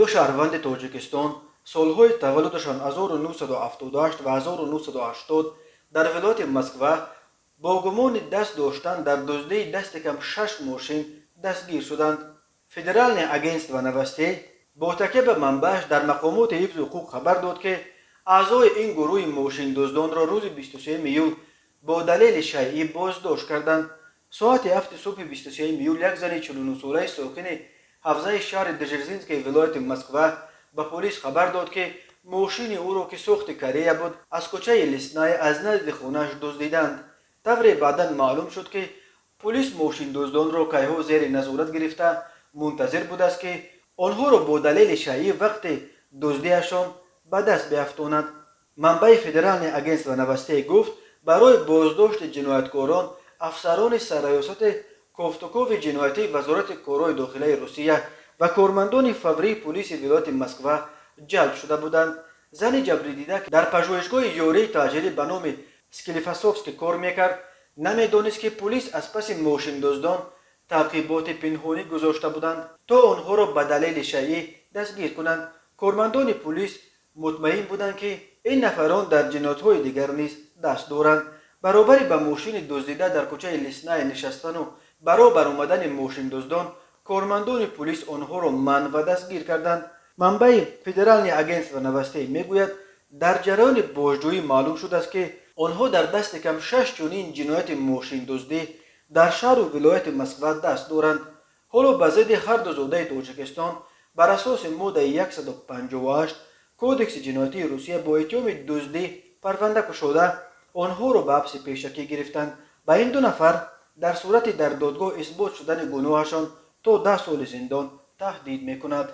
دو شهروند تاجیکستان سالهای تولدشان 1978 و 1980 در ولایت مسکو با گمان دست داشتن در دزدی دست کم 6 ماشین دستگیر شدند. فدرال اگنس و نوستی با تکیه به منبعش در مقامات حفظ حقوق خبر داد که اعضای این گروه ماشین دزدان را روز 23 میول با دلیل شیعی بازداشت کردند. ساعت 7 صبح 23 میول یک زن 49 ساله ساکن حوزه شهر دژرزینسکی ولایت مسکو به پلیس خبر داد که ماشین او را که سوخت کره بود از کوچه لسنای از نزد خانه‌اش دزدیدند. طوری بعدا معلوم شد که پلیس ماشین دزدان را کیها زیر نظارت گرفته منتظر بود است که آنها را با دلیل شیعی وقت دزدیشان به دست بیفتاند. منبع فدرال اگنس و نوستی گفت برای بازداشت جنایتکاران افسران سرریاست کوفتوکوف جنایتی وزارت کارهای داخلی روسیه و کارمندان فوری پلیس ولایت مسکو جلب شده بودند. زن جبری دیده که در پژوهشگاه یاری تاجری به نام سکلیفاسوفسکی کار میکرد نمیدانست که پلیس از پس ماشین دزدان تعقیبات پنهانی گذاشته بودند تا آنها را به دلیل شیعی دستگیر کنند. کارمندان پلیس مطمئن بودند که این نفران در جنایت‌های دیگر نیز دست دارند. برابر به ماشین دزدیده در کوچه لسنای نشستن و برابر آمدن ماشین دزدان کارمندان پلیس آنها را منع و دستگیر کردند. منبع فدرال اگنس و نوستی میگوید در جریان بازجویی معلوم شده است که آنها در دست کم 6 چنین جنایت ماشین دزدی در شهر و ولایت مسکو دست دارند. حالا به ضد هر دو زاده تاجیکستان بر اساس ماده 158 کودکس جنایتی روسیه با اتهام دزدی پرونده گشوده آنها را به حبس پیشکی گرفتند. به این دو نفر در صورت در دادگاه اثبات شدن گناهشان تا 10 سال زندان تهدید میکند.